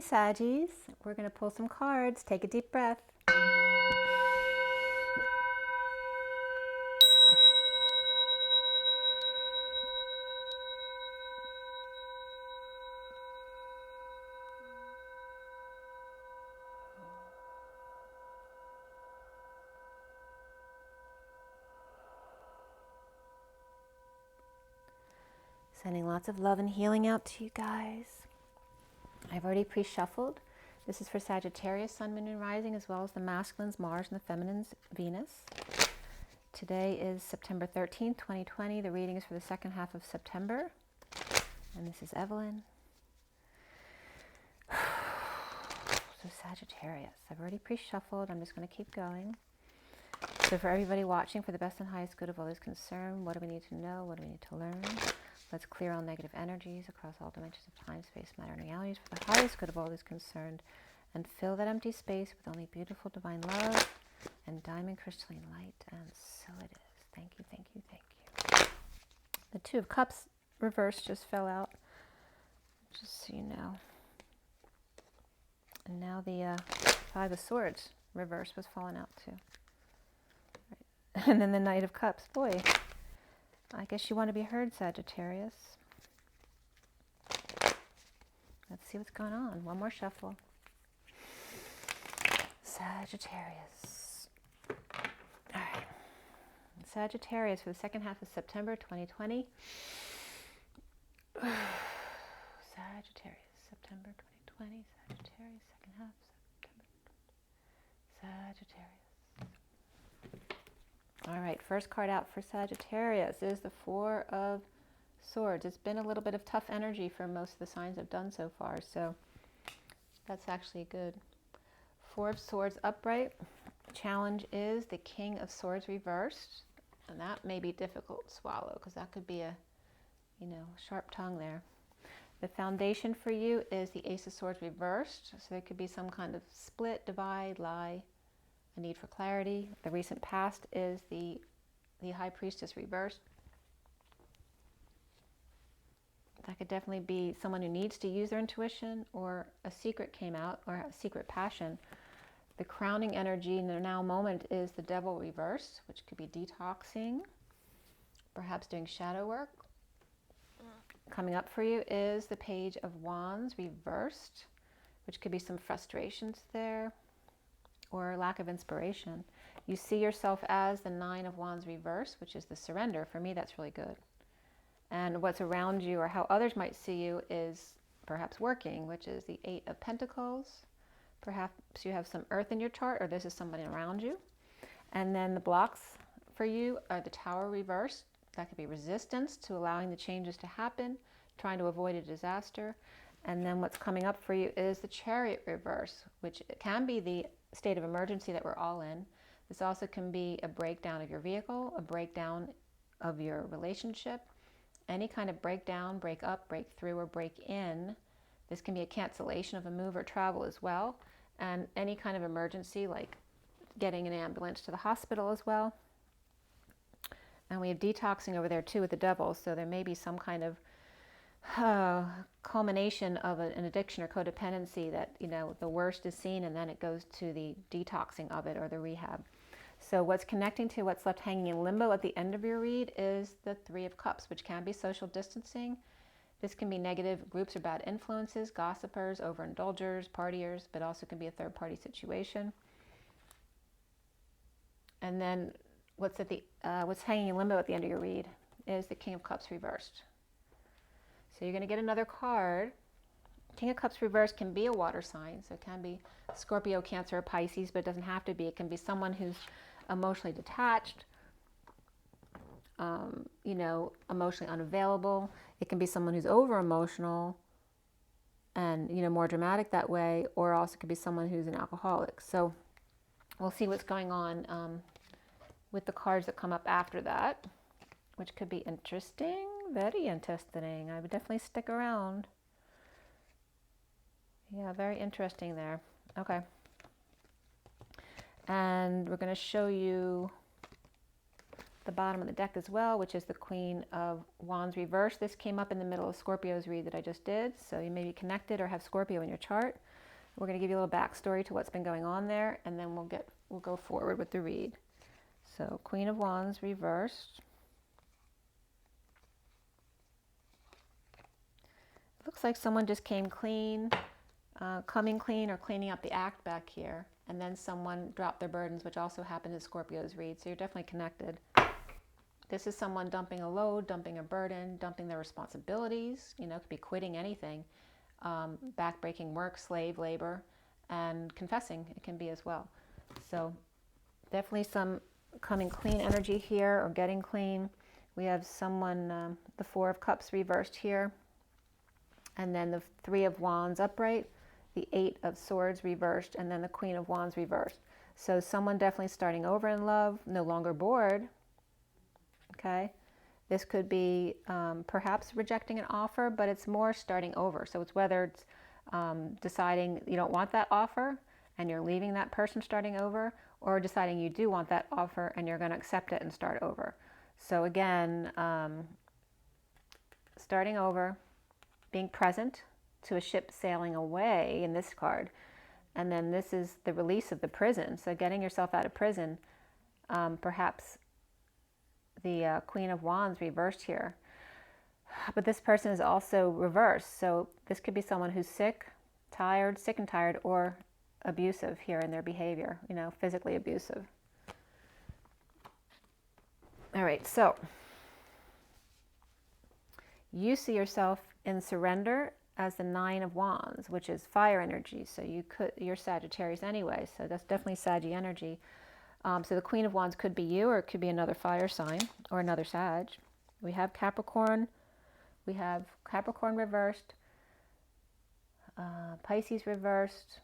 Saggies. We're going to pull some cards. Take a deep breath. Sending lots of love and healing out to you guys. I've already pre-shuffled. This is for Sagittarius, Sun, Moon, and Rising, as well as the masculines, Mars, and the feminines, Venus. Today is September 13th, 2020. The reading is for the second half of September. And this is Evelyn. So Sagittarius, I've already pre-shuffled. I'm just going to keep going. So for everybody watching, for the best and highest good of all those concerned, what do we need to know? What do we need to learn? Let's clear all negative energies across all dimensions of time, space, matter, and realities for the highest good of all those concerned, and fill that empty space with only beautiful divine love and diamond crystalline light. And so it is. Thank you, thank you, thank you. The Two of Cups reversed just fell out, just so you know. And now the Five of Swords reversed was falling out too. Right. And then the Knight of Cups. Boy, I guess you want to be heard, Sagittarius. Let's see what's going on. One more shuffle. Sagittarius. All right. Sagittarius for the second half of September 2020. Sagittarius, September 2020. Sagittarius, second half, September. Sagittarius. All right, first card out for Sagittarius is the Four of Swords. It's been a little bit of tough energy for most of the signs I've done so far, so that's actually good. Four of Swords upright. Challenge is the King of Swords reversed, and that may be difficult to swallow because that could be a, sharp tongue there. The foundation for you is the Ace of Swords reversed, so there could be some kind of split, divide, lie, a need for clarity. The recent past is the High Priestess reversed. That could definitely be someone who needs to use their intuition, or a secret came out, or a secret passion. The crowning energy in the now moment is the Devil reversed, which could be detoxing, perhaps doing shadow work. Coming up for you is the Page of Wands reversed, which could be some frustrations there, or lack of inspiration. You see yourself as the Nine of Wands reversed, which is the surrender. For me, that's really good. And what's around you, or how others might see you, is perhaps working, which is the Eight of Pentacles. Perhaps you have some earth in your chart, or this is somebody around you. And then the blocks for you are the Tower reversed. That could be resistance to allowing the changes to happen, trying to avoid a disaster. And then what's coming up for you is the Chariot reverse, which can be the state of emergency that we're all in. This also can be a breakdown of your vehicle, a breakdown of your relationship, any kind of breakdown, break up, break through, or break in. This can be a cancellation of a move or travel as well, and any kind of emergency like getting an ambulance to the hospital as well. And we have detoxing over there too with the Devil, so there may be some kind of culmination of an addiction or codependency that, the worst is seen, and then it goes to the detoxing of it, or the rehab. So what's connecting to what's left hanging in limbo at the end of your read is the Three of Cups, which can be social distancing. This can be negative groups or bad influences, gossipers, overindulgers, partiers, but also can be a third-party situation. And then what's hanging in limbo at the end of your read is the King of Cups reversed. So you're going to get another card. King of Cups reversed can be a water sign, so it can be Scorpio, Cancer, or Pisces, but it doesn't have to be. It can be someone who's emotionally detached, emotionally unavailable. It can be someone who's over-emotional and, more dramatic that way, or also could be someone who's an alcoholic. So we'll see what's going on with the cards that come up after that, which could be interesting. Very interesting. I would definitely stick around. Yeah, very interesting there. Okay. And we're going to show you the bottom of the deck as well, which is the Queen of Wands reversed. This came up in the middle of Scorpio's read that I just did, so you may be connected or have Scorpio in your chart. We're going to give you a little backstory to what's been going on there, and then we'll go forward with the read. So Queen of Wands reversed. Looks like someone just came clean, coming clean or cleaning up the act back here, and then someone dropped their burdens, which also happened in Scorpio's read, so you're definitely connected. This is someone dumping a load, dumping a burden, dumping their responsibilities, you know, it could be quitting anything, backbreaking work, slave labor, and confessing it can be as well. So definitely some coming clean energy here or getting clean. We have someone, the Four of Cups reversed here, and then the Three of Wands upright, the Eight of Swords reversed, and then the Queen of Wands reversed. So someone definitely starting over in love, no longer bored, okay? This could be perhaps rejecting an offer, but it's more starting over. So it's whether it's deciding you don't want that offer and you're leaving that person starting over, or deciding you do want that offer and you're going to accept it and start over. So again, starting over, being present to a ship sailing away in this card. And then this is the release of the prison. So getting yourself out of prison, perhaps the Queen of Wands reversed here. But this person is also reversed. So this could be someone who's sick and tired, or abusive here in their behavior, you know, physically abusive. All right, so you see yourself in surrender as the Nine of Wands, which is fire energy. So you're Sagittarius anyway, so that's definitely Saggy energy. So the Queen of Wands could be you, or it could be another fire sign or another Sag. We have Capricorn. We have Capricorn reversed, Pisces reversed,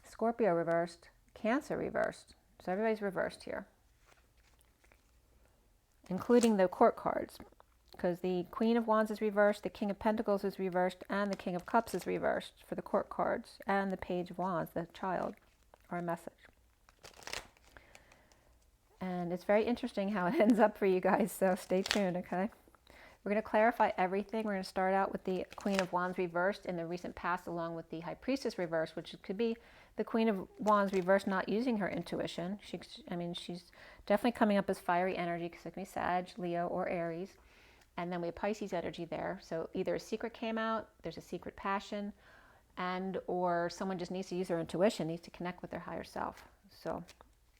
Scorpio reversed, Cancer reversed. So everybody's reversed here, including the court cards, because the Queen of Wands is reversed, the King of Pentacles is reversed, and the King of Cups is reversed for the court cards, and the Page of Wands, the child, or a message. And it's very interesting how it ends up for you guys, so stay tuned, okay? We're going to clarify everything. We're going to start out with the Queen of Wands reversed in the recent past, along with the High Priestess reversed, which could be the Queen of Wands reversed not using her intuition. She's definitely coming up as fiery energy, because it can be Sag, Leo, or Aries. And then we have Pisces energy there. So either a secret came out, there's a secret passion, or someone just needs to use their intuition, needs to connect with their higher self. So,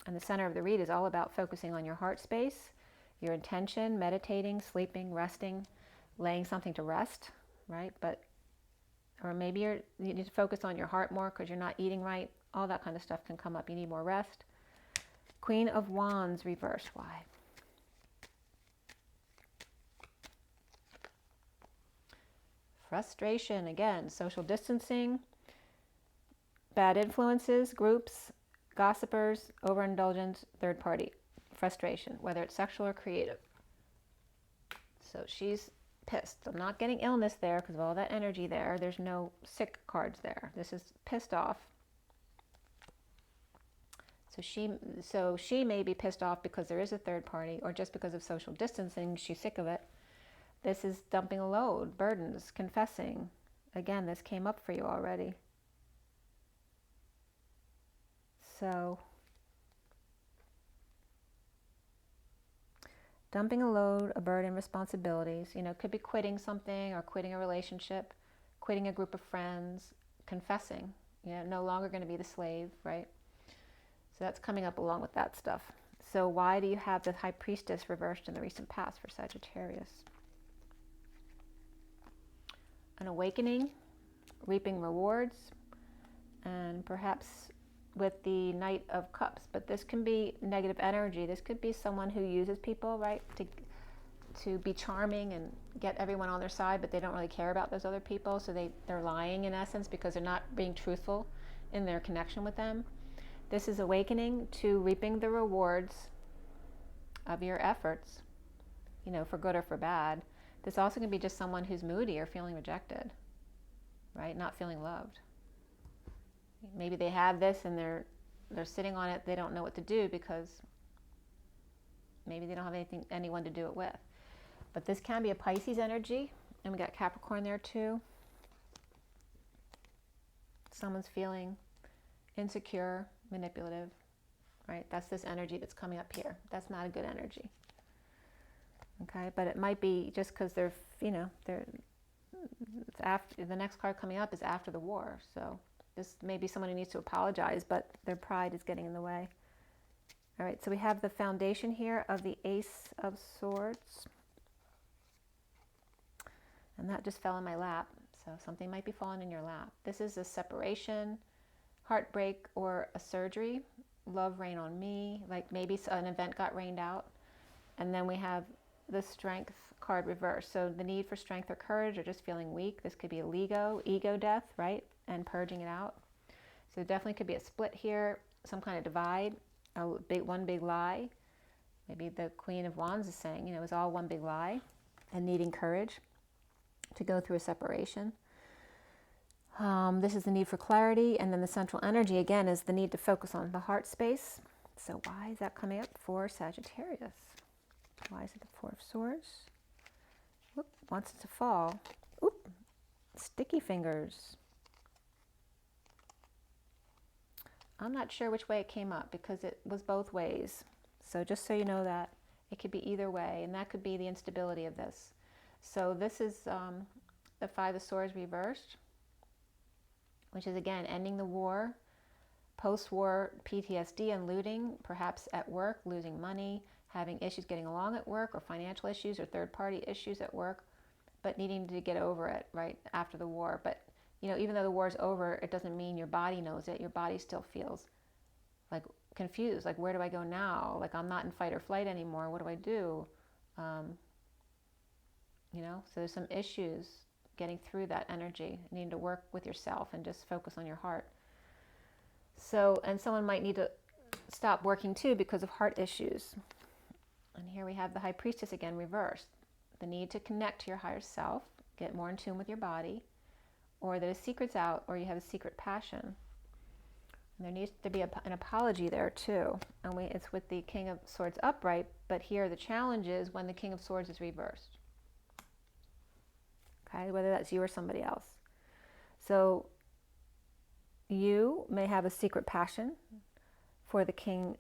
and the center of the read is all about focusing on your heart space, your intention, meditating, sleeping, resting, laying something to rest, right? Or maybe you need to focus on your heart more because you're not eating right. All that kind of stuff can come up. You need more rest. Queen of Wands reversed. Why? Frustration, again, social distancing, bad influences, groups, gossipers, overindulgence, third party, frustration, whether it's sexual or creative. So she's pissed. I'm not getting illness there because of all that energy there. There's no sick cards there. This is pissed off. So she may be pissed off because there is a third party, or just because of social distancing, she's sick of it. This is dumping a load, burdens, confessing. Again, this came up for you already. So, dumping a load, a burden, responsibilities. You know, it could be quitting something, or quitting a relationship, quitting a group of friends, confessing. You know, no longer going to be the slave, right? So that's coming up along with that stuff. So why do you have the High Priestess reversed in the recent past for Sagittarius? An awakening, reaping rewards, and perhaps with the Knight of Cups. But this can be negative energy. This could be someone who uses people, right, to be charming and get everyone on their side, but they don't really care about those other people. So they're lying in essence because they're not being truthful in their connection with them. This is awakening to reaping the rewards of your efforts, you know, for good or for bad. This also can be just someone who's moody or feeling rejected, right? Not feeling loved. Maybe they have this and they're sitting on it. They don't know what to do because Maybe they don't have anyone to do it with. But this can be a Pisces energy, and we got Capricorn there too. Someone's feeling insecure, manipulative, right? That's this energy that's coming up here. That's not a good energy. Okay, but it might be just because they're, it's after, the next card coming up is after the war. So this may be someone who needs to apologize, but their pride is getting in the way. All right, so we have the foundation here of the Ace of Swords. And that just fell in my lap. So something might be falling in your lap. This is a separation, heartbreak, or a surgery. Love rain on me. Like maybe an event got rained out. And then we have the Strength card reversed. So the need for strength or courage, or just feeling weak. This could be ego death, right? And purging it out. So definitely could be a split here, some kind of divide, one big lie. Maybe the Queen of Wands is saying, it was all one big lie, and needing courage to go through a separation. This is the need for clarity, and then the central energy again is the need to focus on the heart space. So why is that coming up for Sagittarius? Why is it the Four of Swords? Whoop, wants it to fall. Oop, sticky fingers. I'm not sure which way it came up because it was both ways. So just so you know that, it could be either way, and that could be the instability of this. So this is the Five of Swords reversed, which is again ending the war, post-war PTSD and looting, perhaps at work, losing money, having issues getting along at work, or financial issues or third-party issues at work, but needing to get over it right after the war. But even though the war is over, it doesn't mean your body knows it. Your body still feels like confused, like where do I go now? Like I'm not in fight or flight anymore. What do I do? So there's some issues getting through that energy. You need to work with yourself and just focus on your heart. So, and someone might need to stop working too because of heart issues. And here we have the High Priestess again reversed. The need to connect to your higher self, get more in tune with your body, or that a secret's out, or you have a secret passion. And there needs to be an apology there too. And it's with the King of Swords upright, but here the challenge is when the King of Swords is reversed. Okay, whether that's you or somebody else. So you may have a secret passion for the King,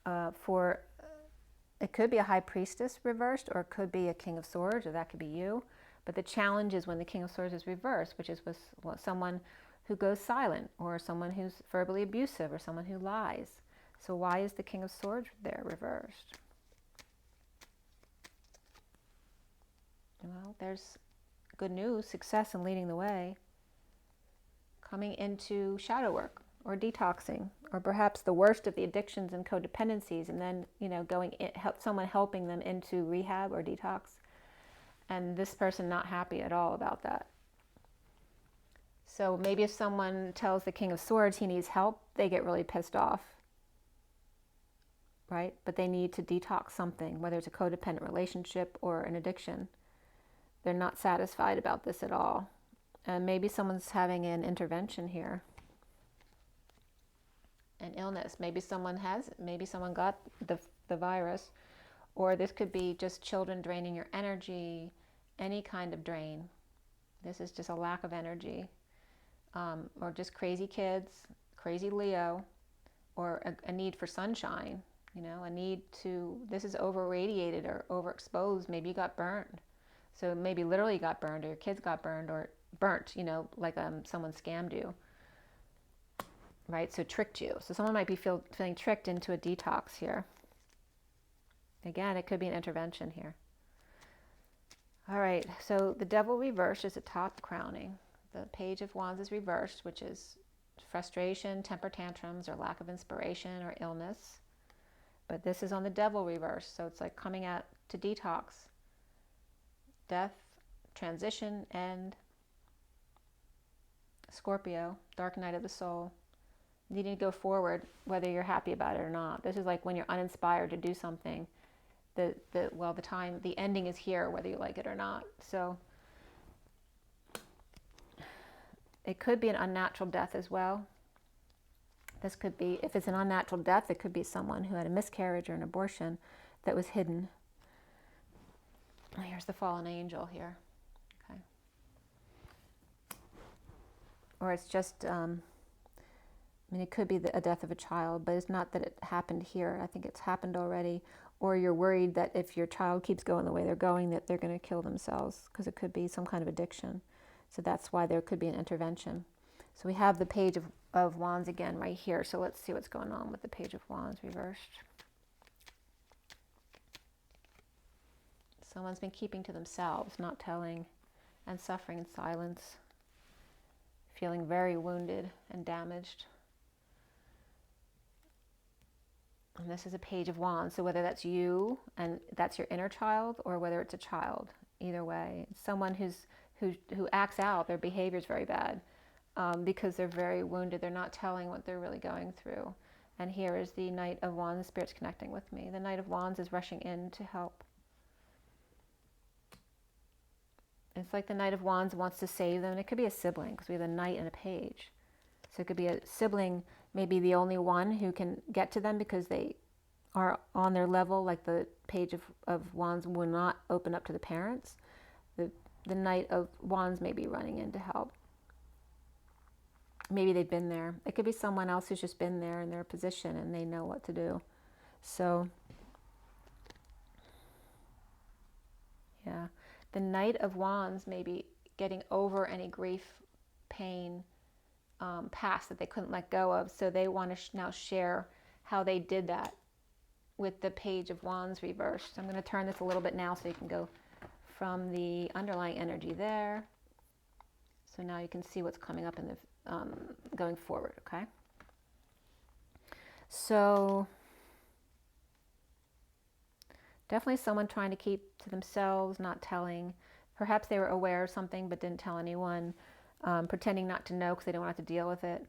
it could be a High Priestess reversed, or it could be a King of Swords, or that could be you. But the challenge is when the King of Swords is reversed, which is with someone who goes silent, or someone who's verbally abusive, or someone who lies. So why is the King of Swords there reversed? Well, there's good news, success in leading the way, coming into shadow work or detoxing, or perhaps the worst of the addictions and codependencies, and then someone helping them into rehab or detox, and this person not happy at all about that. So maybe if someone tells the King of Swords he needs help, they get really pissed off, right? But they need to detox something, whether it's a codependent relationship or an addiction. They're not satisfied about this at all. And maybe someone's having an intervention here. An illness. Maybe someone got the virus. Or this could be just children draining your energy, any kind of drain. This is just a lack of energy. Or just crazy kids, crazy Leo, or a need for sunshine. This is over-radiated or overexposed. Maybe you got burned. So maybe literally you got burned, or your kids got burned, or burnt, like someone scammed you, right? So tricked you. So someone might be feeling tricked into a detox here. Again, it could be an intervention here. All right, so the Devil reversed is atop crowning. The Page of Wands is reversed, which is frustration, temper tantrums, or lack of inspiration, or illness. But this is on the Devil reverse, so it's like coming out to detox. Death, transition, end. Scorpio, dark night of the soul. Needing to go forward, whether you're happy about it or not. This is like when you're uninspired to do something. The ending is here, whether you like it or not. So it could be an unnatural death as well. This could be, if it's an unnatural death, it could be someone who had a miscarriage or an abortion. that was hidden. Here's the fallen angel here. Okay. Or it's just, I mean, it could be a death of a child, but it's not that it happened here. I think it's happened already. Or you're worried that if your child keeps going the way they're going, that they're going to kill themselves, because it could be some kind of addiction. So that's why there could be an intervention. So we have the Page of Wands again right here. So let's see what's going on with the Page of Wands reversed. Someone's been keeping to themselves, not telling, and suffering in silence, feeling very wounded and damaged. And this is a Page of Wands, so whether that's you and that's your inner child, or whether it's a child, either way, it's someone who acts out. Their behavior is very bad because they're very wounded. They're not telling what they're really going through. And here is the Knight of Wands. The Spirit's connecting with me. The Knight of Wands is rushing in to help. It's like the Knight of Wands wants to save them. And it could be a sibling, because we have a Knight and a Page. So it could be a sibling, maybe the only one who can get to them because they are on their level, like the Page of Wands will not open up to the parents. The Knight of Wands may be running in to help. Maybe they've been there. It could be someone else who's just been there in their position and they know what to do. So, yeah. The Knight of Wands may be getting over any grief, pain, past that they couldn't let go of. So they want to now share how they did that with the Page of Wands reversed. So I'm going to turn this a little bit now so you can go from the underlying energy there. So now you can see what's coming up in the going forward, okay? So definitely someone trying to keep to themselves, not telling. Perhaps they were aware of something but didn't tell anyone, pretending not to know because they don't want to have to deal with it.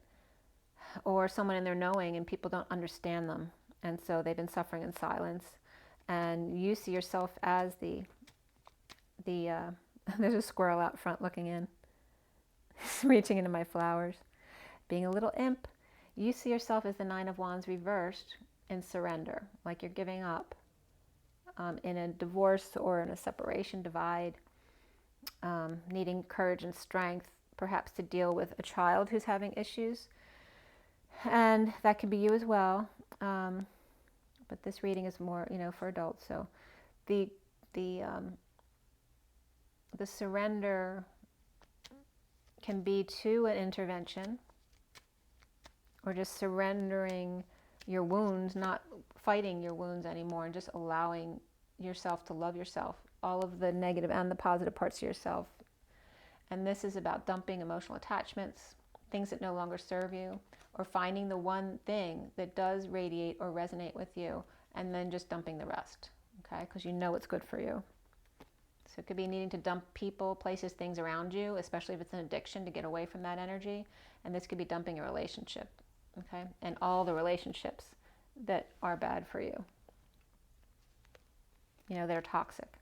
Or someone in their knowing and people don't understand them, and so they've been suffering in silence. And you see yourself as there's a squirrel out front looking in, reaching into my flowers, being a little imp. You see yourself as the Nine of Wands reversed in surrender, like you're giving up in a divorce or in a separation, divide, needing courage and strength, perhaps to deal with a child who's having issues. And that could be you as well. But this reading is more, for adults. So the surrender can be to an intervention, or just surrendering your wounds, not fighting your wounds anymore, and just allowing yourself to love yourself, all of the negative and the positive parts of yourself. And this is about dumping emotional attachments, things that no longer serve you, or finding the one thing that does radiate or resonate with you, and then just dumping the rest, okay? Because you know it's good for you. So it could be needing to dump people, places, things around you, especially if it's an addiction, to get away from that energy. And this could be dumping a relationship, okay? And all the relationships that are bad for you. They're toxic.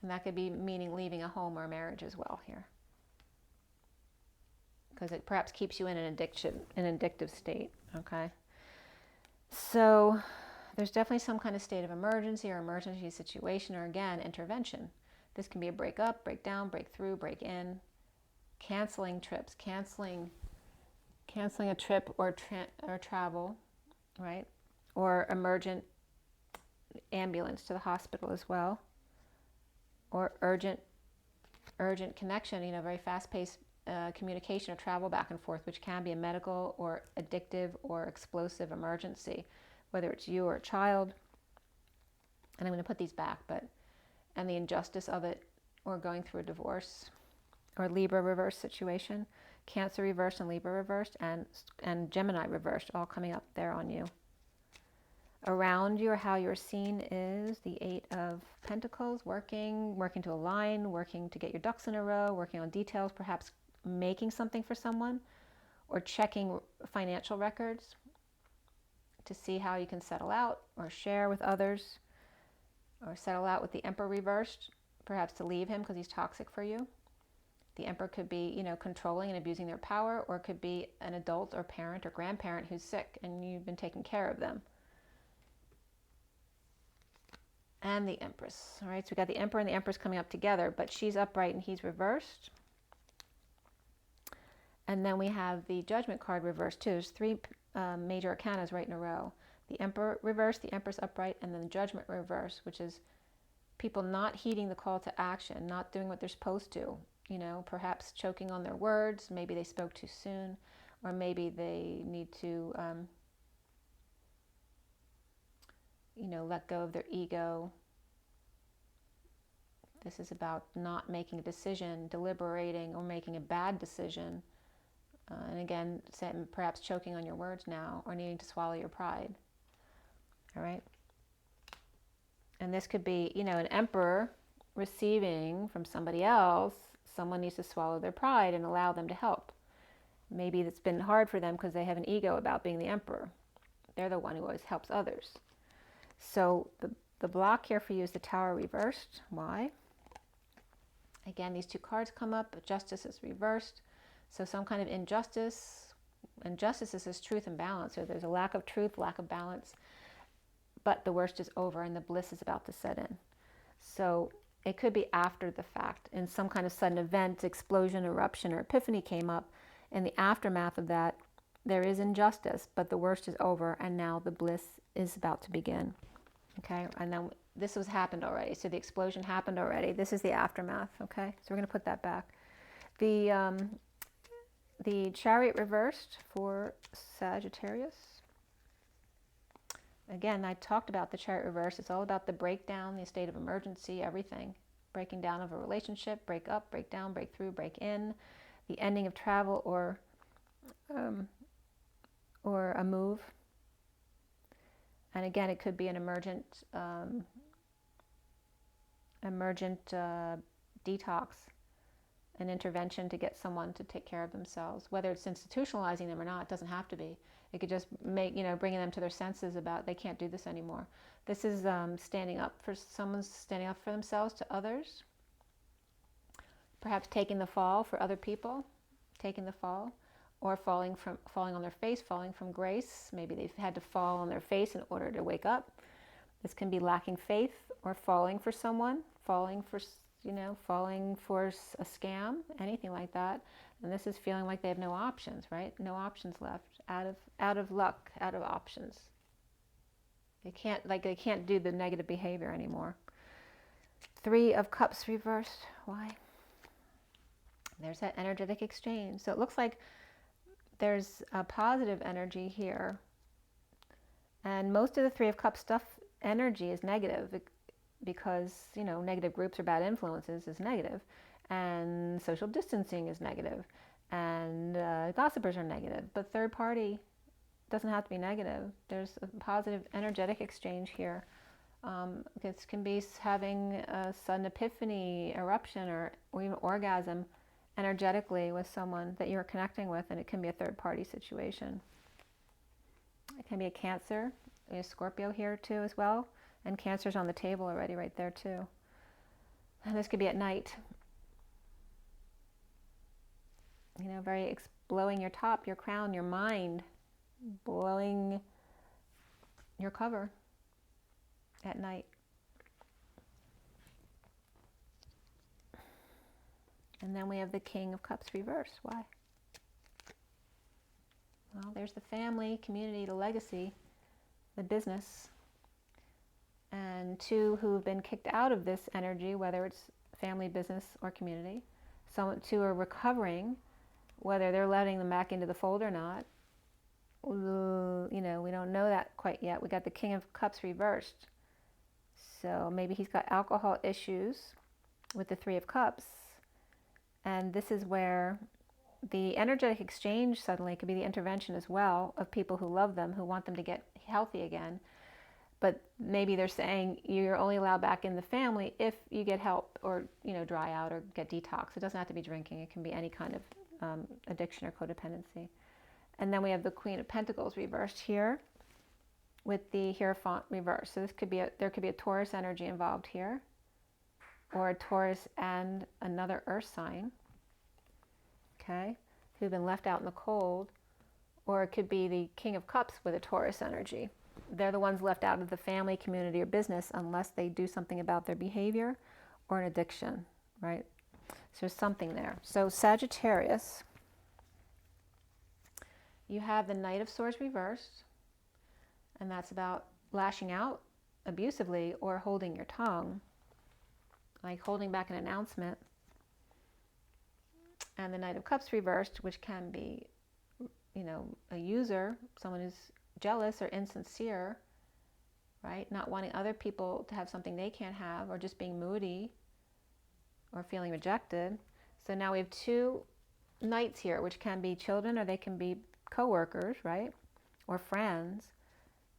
And that could be meaning leaving a home or a marriage as well here. Because it perhaps keeps you in an addictive state, okay? So there's definitely some kind of state of emergency or emergency situation, or again, intervention. This can be a break up, break down, break through, break in, canceling trips, canceling a trip or travel, right? Or emergent ambulance to the hospital as well. Or urgent connection, very fast-paced communication or travel back and forth, which can be a medical or addictive or explosive emergency, whether it's you or a child. And I'm going to put these back, and the injustice of it, or going through a divorce, or Libra reverse situation, Cancer reversed and Libra reversed, and Gemini reversed, all coming up there on you. Around you, or how you're seen, is the Eight of Pentacles, working to align, working to get your ducks in a row, working on details, perhaps making something for someone, or checking financial records to see how you can settle out or share with others, or settle out with the Emperor reversed, perhaps to leave him because he's toxic for you. The Emperor could be, controlling and abusing their power, or it could be an adult or parent or grandparent who's sick and you've been taking care of them. and the Empress. All right, so we got the Emperor and the Empress coming up together, but she's upright and he's reversed. And then we have the Judgment card reversed too. There's three major arcanas right in a row. The Emperor reversed, the Empress upright, and then the Judgment reversed, which is people not heeding the call to action, not doing what they're supposed to. You know, perhaps choking on their words. Maybe they spoke too soon, or maybe they need to, you know, let go of their ego. This is about not making a decision, deliberating, or making a bad decision. And again, perhaps choking on your words now, or needing to swallow your pride. All right? And this could be, you know, an emperor receiving from somebody else. Someone needs to swallow their pride and allow them to help. Maybe it's been hard for them because they have an ego about being the emperor. They're the one who always helps others. So the block here for you is the Tower reversed. Why? Again, these two cards come up. Justice is reversed. So some kind of injustice. And justice is this truth and balance. So there's a lack of truth, lack of balance. But the worst is over and the bliss is about to set in. So it could be after the fact. In some kind of sudden event, explosion, eruption, or epiphany came up. In the aftermath of that, there is injustice, but the worst is over, and now the bliss is about to begin. Okay, and then this has happened already. So the explosion happened already. This is the aftermath. Okay, so we're going to put that back. The Chariot reversed for Sagittarius. Again, I talked about the Chariot reverse. It's all about the breakdown, the state of emergency, everything. Breaking down of a relationship, break up, break down, break through, break in, the ending of travel or a move. And again, it could be an emergent detox, an intervention to get someone to take care of themselves. Whether it's institutionalizing them or not, it doesn't have to be. It could just make, you know, bringing them to their senses about they can't do this anymore. This is standing up for someone's standing up for themselves to others. Perhaps taking the fall for other people, taking the fall, or falling on their face, falling from grace. Maybe they've had to fall on their face in order to wake up. This can be lacking faith or falling for someone, falling for a scam, anything like that. And this is feeling like they have no options, right? No options left, out of luck, out of options. They can't do the negative behavior anymore. 3 of Cups reversed. Why? There's that energetic exchange. So it looks like there's a positive energy here. And most of the 3 of Cups stuff energy is negative because, you know, negative groups or bad influences is negative. And social distancing is negative. And gossipers are negative. But third party doesn't have to be negative. There's a positive energetic exchange here. This can be having a sudden epiphany, eruption, or even orgasm energetically with someone that you're connecting with, and it can be a third-party situation. It can be a Cancer, a Scorpio here too as well, and Cancer's on the table already right there too. And this could be at night. You know, blowing your top, your crown, your mind, blowing your cover at night. And then we have the King of Cups reversed. Why? Well, there's the family, community, the legacy, the business. And 2 who have been kicked out of this energy, whether it's family, business, or community. 2 are recovering, whether they're letting them back into the fold or not. You know, we don't know that quite yet. We got the King of Cups reversed. So maybe he's got alcohol issues with the 3 of Cups. And this is where the energetic exchange suddenly could be the intervention as well of people who love them, who want them to get healthy again. But maybe they're saying you're only allowed back in the family if you get help or, you know, dry out or get detox. It doesn't have to be drinking. It can be any kind of addiction or codependency. And then we have the Queen of Pentacles reversed here with the Hierophant reversed. So this could be there could be a Taurus energy involved here, or a Taurus and another earth sign, okay, who've been left out in the cold, or it could be the King of Cups with a Taurus energy. they're the ones left out of the family, community, or business unless they do something about their behavior or an addiction, right? So there's something there. So Sagittarius, you have the Knight of Swords reversed, and that's about lashing out abusively or holding your tongue, like holding back an announcement. And the Knight of Cups reversed, which can be, you know, a user, someone who's jealous or insincere, right? Not wanting other people to have something they can't have, or just being moody or feeling rejected. So now we have two knights here, which can be children or they can be co-workers, right? Or friends,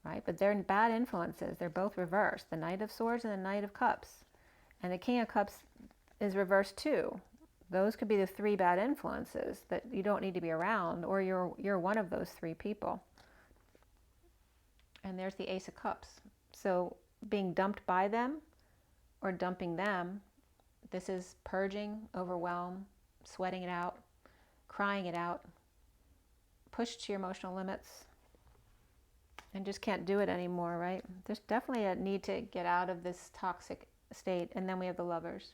right? But they're bad influences. They're both reversed, the Knight of Swords and the Knight of Cups. And the King of Cups is reversed too. Those could be the three bad influences that you don't need to be around, or you're one of those three people. And there's the Ace of Cups. So being dumped by them or dumping them, this is purging, overwhelm, sweating it out, crying it out, pushed to your emotional limits, and just can't do it anymore, right? There's definitely a need to get out of this toxic state. And then we have the Lovers.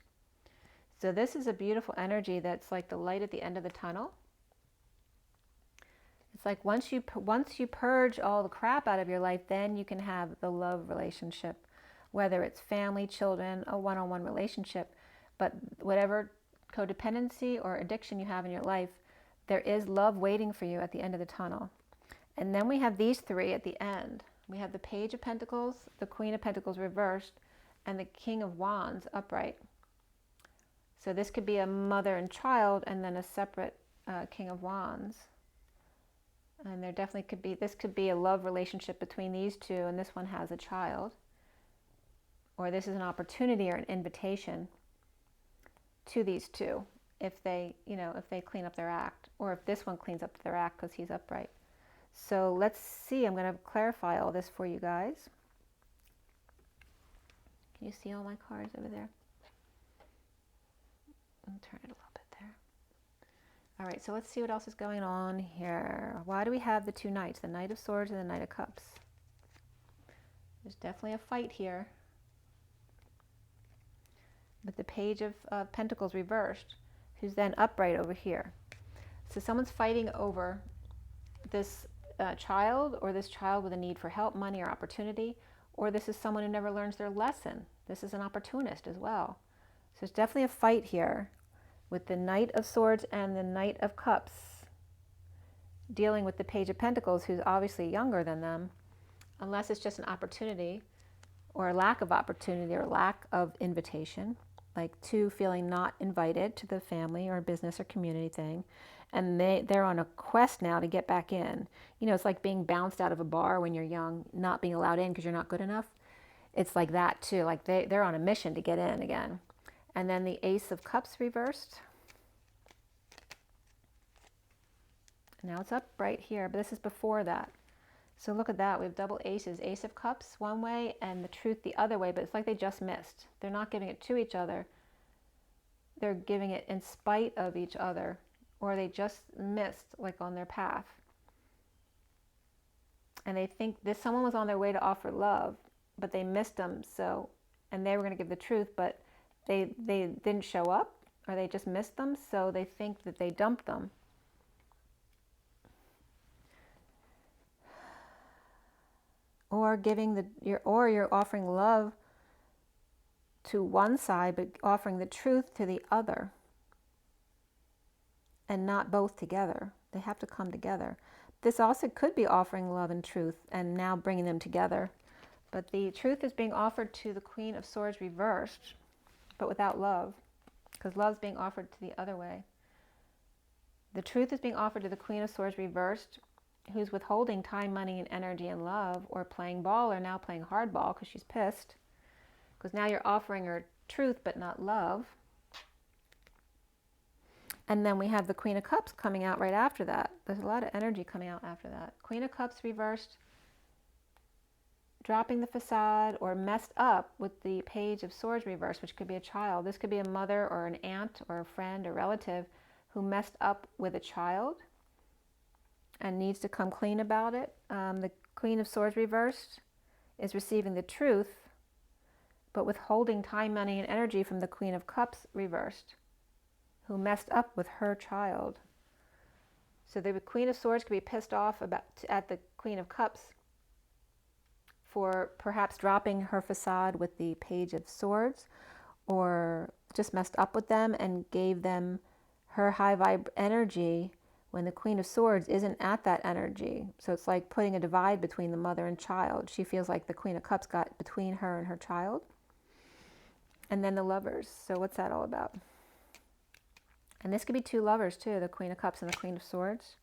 So this is a beautiful energy that's like the light at the end of the tunnel. It's like once you purge all the crap out of your life, then you can have the love relationship, whether it's family, children, a one-on-one relationship. But whatever codependency or addiction you have in your life, there is love waiting for you at the end of the tunnel. And then we have these three at the end. We have the Page of Pentacles, the Queen of Pentacles reversed, and the King of Wands upright. So this could be a mother and child, and then a separate King of Wands. And there definitely could be, this could be a love relationship between these two, and this one has a child. Or this is an opportunity or an invitation to these two, if they, you know, if they clean up their act, or if this one cleans up their act because he's upright. So let's see, I'm going to clarify all this for you guys. Can you see all my cards over there? I'll turn it a little bit there. All right, so let's see what else is going on here. Why do we have the two knights, the Knight of Swords and the Knight of Cups? There's definitely a fight here. With the Page of Pentacles reversed, who's then upright over here. So someone's fighting over this child, or this child with a need for help, money, or opportunity, or this is someone who never learns their lesson. This is an opportunist as well. So there's definitely a fight here with the Knight of Swords and the Knight of Cups dealing with the Page of Pentacles, who's obviously younger than them, unless it's just an opportunity or a lack of opportunity or lack of invitation, like two feeling not invited to the family or business or community thing, and they're on a quest now to get back in. You know, it's like being bounced out of a bar when you're young, not being allowed in because you're not good enough. It's like that too, like they're on a mission to get in again. And then the Ace of Cups reversed. Now it's up right here, but this is before that. So look at that, we have double aces. Ace of Cups one way and the Truth the other way, but it's like they just missed. They're not giving it to each other. They're giving it in spite of each other, or they just missed, like on their path. And they think someone was on their way to offer love, but they missed them, so, and they were going to give the truth, but they didn't show up, or they just missed them, so they think that they dumped them. Or you're offering love to one side, but offering the truth to the other, and not both together. They have to come together. This also could be offering love and truth and now bringing them together. But the truth is being offered to the Queen of Swords reversed, but without love, because love's being offered to the other way. The truth is being offered to the Queen of Swords reversed, who's withholding time, money, and energy and love, or playing ball, or now playing hardball because she's pissed. Because now you're offering her truth but not love. And then we have the Queen of Cups coming out right after that. There's a lot of energy coming out after that. Queen of Cups reversed, dropping the facade or messed up with the Page of Swords reversed, which could be a child. This could be a mother or an aunt or a friend or relative who messed up with a child and needs to come clean about it. The Queen of Swords reversed, is receiving the truth, but withholding time, money, and energy from the Queen of Cups reversed, who messed up with her child. So the Queen of Swords could be pissed off at the Queen of Cups for perhaps dropping her facade with the Page of Swords, or just messed up with them and gave them her high vibe energy when the Queen of Swords isn't at that energy. So it's like putting a divide between the mother and child. She feels like the Queen of Cups got between her and her child. And then the Lovers. So what's that all about? And this could be two lovers too, the Queen of Cups and the Queen of Swords.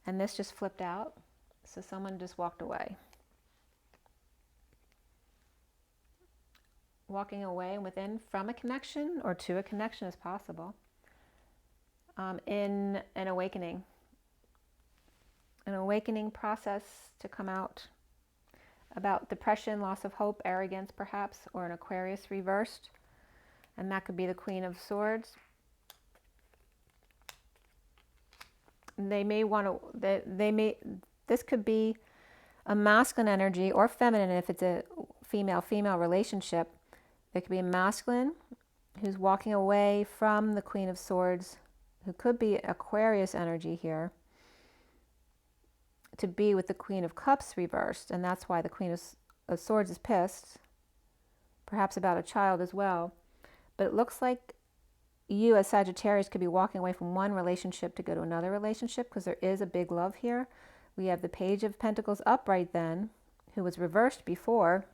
And this just flipped out. So someone just walked away. Walking away and within from a connection or to a connection is possible. In an awakening process to come out about depression, loss of hope, arrogance perhaps, or an Aquarius reversed. And that could be the Queen of Swords. They may want to, this could be a masculine energy or feminine if it's a female-female relationship. There could be a masculine who's walking away from the Queen of Swords, who could be Aquarius energy here, to be with the Queen of Cups reversed. And that's why the Queen of Swords is pissed, perhaps about a child as well. But it looks like you as Sagittarius could be walking away from one relationship to go to another relationship, because there is a big love here. We have the Page of Pentacles upright then, who was reversed before,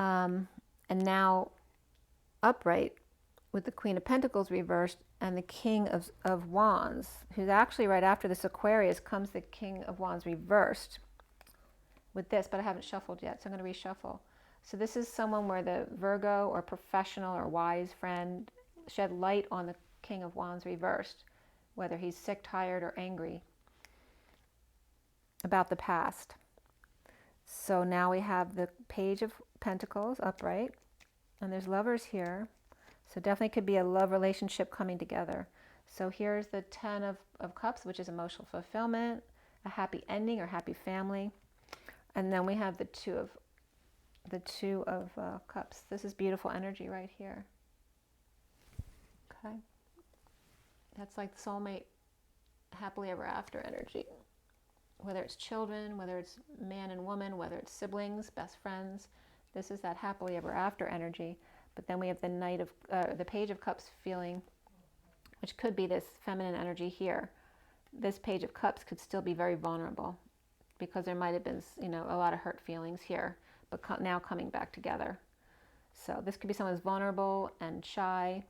and now upright with the Queen of Pentacles reversed and the King of Wands, who's actually right after this Aquarius comes the King of Wands reversed with this, but I haven't shuffled yet, so I'm going to reshuffle. So this is someone where the Virgo or professional or wise friend shed light on the King of Wands reversed, whether he's sick, tired, or angry about the past. So now we have the Page of Pentacles upright, and there's lovers here. So definitely could be a love relationship coming together. So here's the Ten of Cups, which is emotional fulfillment, a happy ending or happy family. And then we have the Two of Cups. This is beautiful energy right here. Okay. That's like the soulmate, happily ever after energy. Whether it's children, whether it's man and woman, whether it's siblings, best friends, this is that happily ever after energy. But then we have the Knight of the Page of Cups feeling, which could be this feminine energy here. This Page of Cups could still be very vulnerable, because there might have been, you know, a lot of hurt feelings here, but now coming back together. So this could be someone who's vulnerable and shy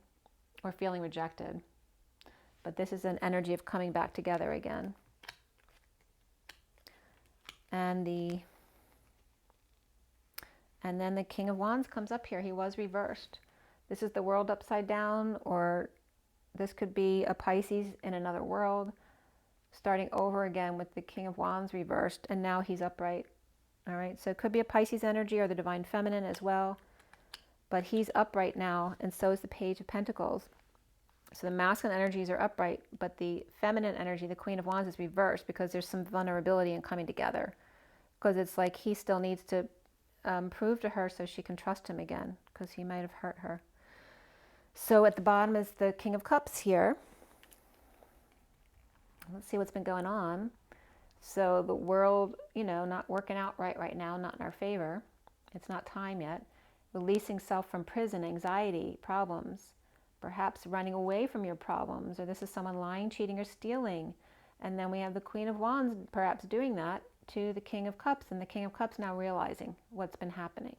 or feeling rejected. But this is an energy of coming back together again. And then the King of Wands comes up here. He was reversed. This is the world upside down, or this could be a Pisces in another world, starting over again with the King of Wands reversed, and now he's upright. All right, so it could be a Pisces energy or the Divine Feminine as well, but he's upright now, and so is the Page of Pentacles. So the masculine energies are upright, but the feminine energy, the Queen of Wands, is reversed because there's some vulnerability in coming together, because it's like he still needs to prove to her so she can trust him again, because he might have hurt her. So at the bottom is the King of Cups here. Let's see what's been going on. So the world, you know, not working out right now, not in our favor. It's not time yet. Releasing self from prison, anxiety, problems, perhaps running away from your problems, or this is someone lying, cheating, or stealing. And then we have the Queen of Wands perhaps doing that to the King of Cups, and the King of Cups now realizing what's been happening.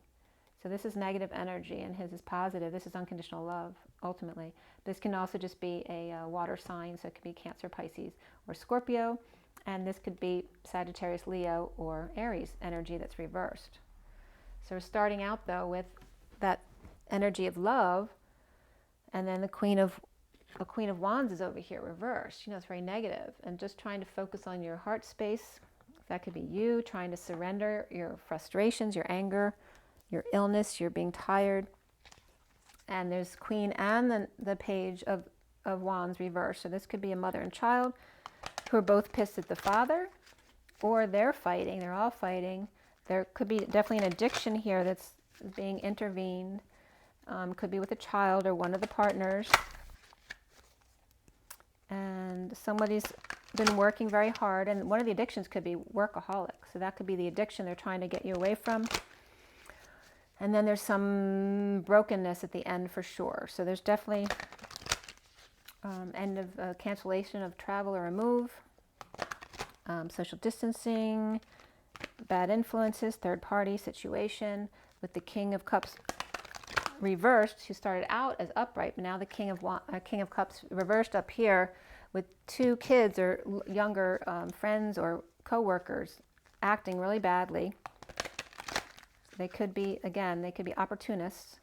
So this is negative energy, and his is positive. This is unconditional love, ultimately. This can also just be a water sign, so it could be Cancer, Pisces, or Scorpio, and this could be Sagittarius, Leo, or Aries energy that's reversed. So we're starting out, though, with that energy of love, and then the Queen of Wands is over here reversed. You know, it's very negative, and just trying to focus on your heart space. That could be you trying to surrender your frustrations, your anger, your illness, you're being tired. And there's Queen and the Page of Wands reversed. So this could be a mother and child who are both pissed at the father, or they're fighting, they're all fighting. There could be definitely an addiction here that's being intervened. Could be with a child or one of the partners. And somebody's been working very hard, and one of the addictions could be workaholic. So that could be the addiction they're trying to get you away from. And then there's some brokenness at the end for sure. So there's definitely end of cancellation of travel or a move, social distancing, bad influences, third party situation, with the King of Cups reversed, who started out as upright, but now the King of Cups reversed up here with two kids or younger friends or co-workers acting really badly. They could be, again, they could be opportunists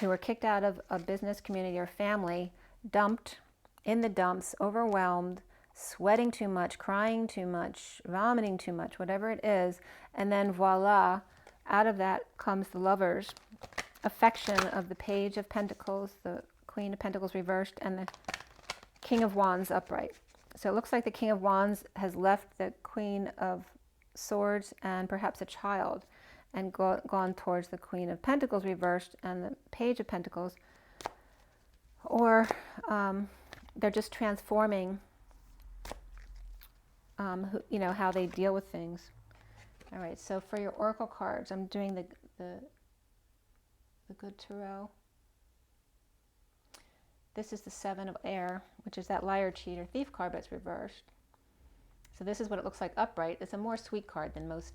who were kicked out of a business community or family, dumped in the dumps, overwhelmed, sweating too much, crying too much, vomiting too much, whatever it is, and then voila, out of that comes the Lovers, affection of the Page of Pentacles, the Queen of Pentacles reversed, and the King of Wands upright. So it looks like the King of Wands has left the Queen of Swords and perhaps a child, and gone towards the Queen of Pentacles reversed and the Page of Pentacles, or they're just transforming, you know, how they deal with things. All right, so for your oracle cards, I'm doing the Good Tarot. This is the Seven of Air, which is that liar, cheat, or thief card, but it's reversed. So this is what it looks like upright. It's a more sweet card than most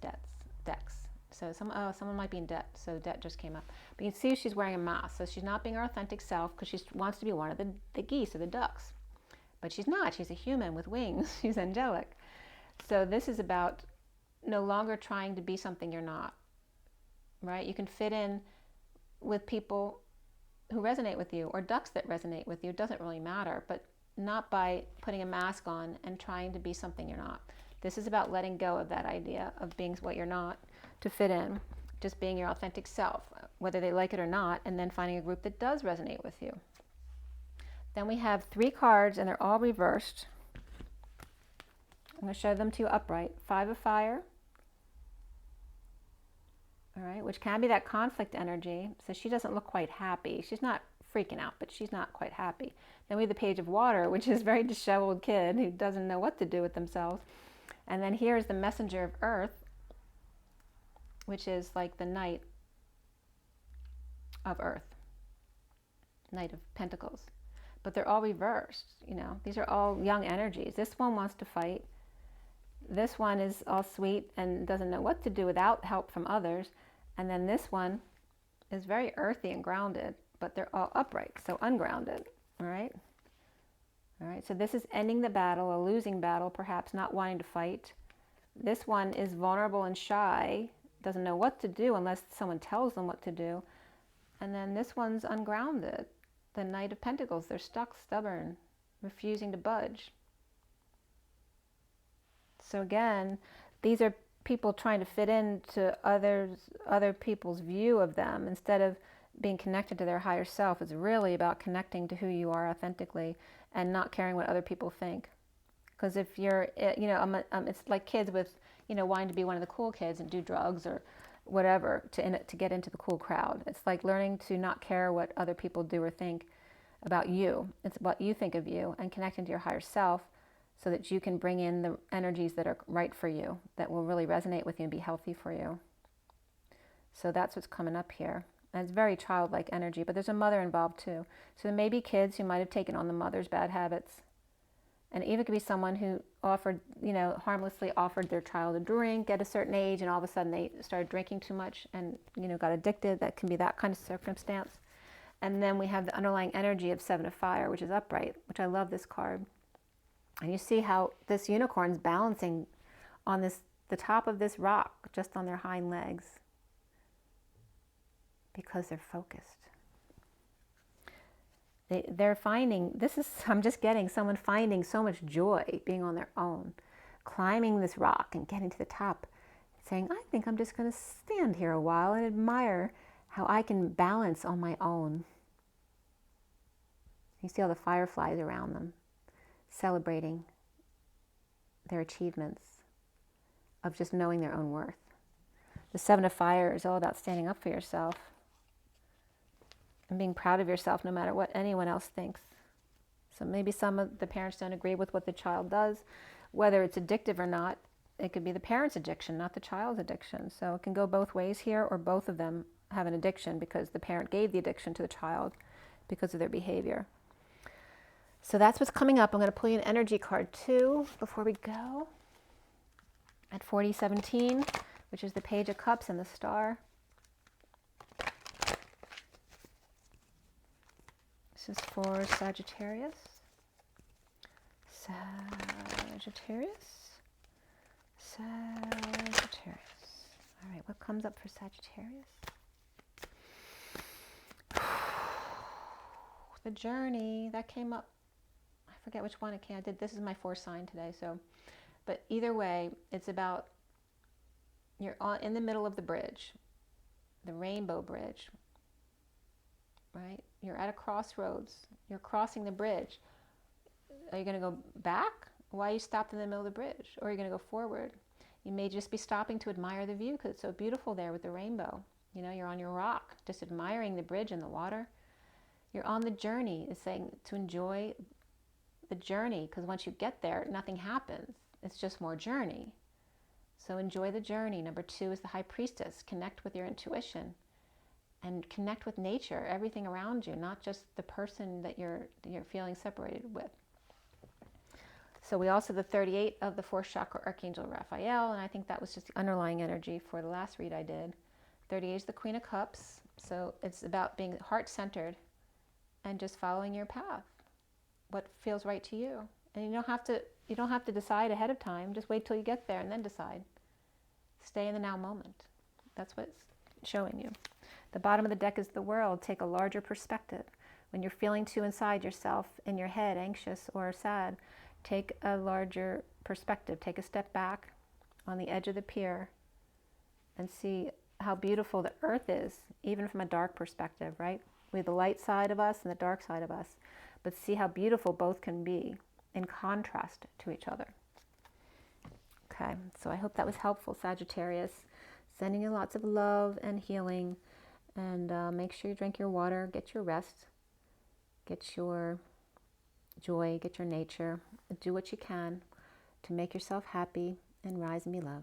decks. So someone might be in debt, so debt just came up. But you can see she's wearing a mask, so she's not being her authentic self because she wants to be one of the geese or the ducks. But she's not. She's a human with wings. She's angelic. So this is about no longer trying to be something you're not, right? You can fit in with people who resonate with you, or ducks that resonate with you. It doesn't really matter, but not by putting a mask on and trying to be something you're not. This is about letting go of that idea of being what you're not to fit in, just being your authentic self, whether they like it or not, and then finding a group that does resonate with you. Then we have 3 cards, and they're all reversed. I'm going to show them to you upright. 5 of Fire, all right, which can be that conflict energy. So she doesn't look quite happy. She's not freaking out, but she's not quite happy. Then we have the Page of Water, which is a very disheveled kid who doesn't know what to do with themselves. And then here's the Messenger of Earth, which is like the Knight of Earth, Knight of Pentacles. But they're all reversed, you know. These are all young energies. This one wants to fight. This one is all sweet and doesn't know what to do without help from others. And then this one is very earthy and grounded, but they're all upright, so ungrounded, all right? All right, so this is ending the battle, a losing battle, perhaps not wanting to fight. This one is vulnerable and shy, doesn't know what to do unless someone tells them what to do. And then this one's ungrounded, the Knight of Pentacles. They're stuck, stubborn, refusing to budge. So again, these are people trying to fit into other people's view of them instead of being connected to their higher self. It's really about connecting to who you are authentically and not caring what other people think. Because if you're, you know, it's like kids with, you know, wanting to be one of the cool kids and do drugs or whatever to get into the cool crowd. It's like learning to not care what other people do or think about you. It's what you think of you, and connecting to your higher self so that you can bring in the energies that are right for you, that will really resonate with you and be healthy for you. So that's what's coming up here. And it's very childlike energy, but there's a mother involved too. So there may be kids who might have taken on the mother's bad habits. And it even could be someone who offered, you know, harmlessly offered their child a drink at a certain age, and all of a sudden they started drinking too much and, you know, got addicted. That can be that kind of circumstance. And then we have the underlying energy of 7 of Fire, which is upright, which I love this card. And you see how this unicorn's balancing on the top of this rock, just on their hind legs, because they're focused. They're finding, I'm just getting someone finding so much joy being on their own, climbing this rock and getting to the top, saying, I think I'm just going to stand here a while and admire how I can balance on my own. You see all the fireflies around them, celebrating their achievements. of just knowing their own worth. The Seven of Fire is all about standing up for yourself and being proud of yourself no matter what anyone else thinks. So maybe some of the parents don't agree with what the child does, whether it's addictive or not. It could be the parent's addiction, not the child's addiction. So it can go both ways here, or both of them have an addiction because the parent gave the addiction to the child because of their behavior. So that's what's coming up. I'm going to pull you an energy card too before we go. At 4017, which is the Page of Cups and the Star. This is for Sagittarius. Sagittarius. All right, what comes up for Sagittarius? The journey, that came up. I forget which one it came. This is my fourth sign today, so. But either way, it's about, you're in the middle of the bridge, the rainbow bridge, right? You're at a crossroads. You're crossing the bridge. Are you going to go back? Why are you stopped in the middle of the bridge? Or are you going to go forward? You may just be stopping to admire the view because it's so beautiful there with the rainbow. You know, you're on your rock, just admiring the bridge and the water. You're on the journey. It's saying to enjoy the journey, because once you get there, nothing happens. It's just more journey. So enjoy the journey. Number 2 is the High Priestess. Connect with your intuition and connect with nature, everything around you, not just the person that you're feeling separated with. So we also have the 38 of the 4th chakra, Archangel Raphael, and I think that was just the underlying energy for the last read I did. 38 is the Queen of Cups, so it's about being heart-centered and just following your path, what feels right to you. And you don't have to decide ahead of time. Just wait till you get there and then decide. Stay in the now moment. That's what it's showing you. The bottom of the deck is the World. Take a larger perspective. When you're feeling too inside yourself, in your head, anxious or sad, take a larger perspective. Take a step back on the edge of the pier and see how beautiful the earth is, even from a dark perspective, right? We have the light side of us and the dark side of us. But see how beautiful both can be in contrast to each other. Okay, so I hope that was helpful, Sagittarius. Sending you lots of love and healing. And make sure you drink your water, get your rest, get your joy, get your nature. Do what you can to make yourself happy and rise and be loved.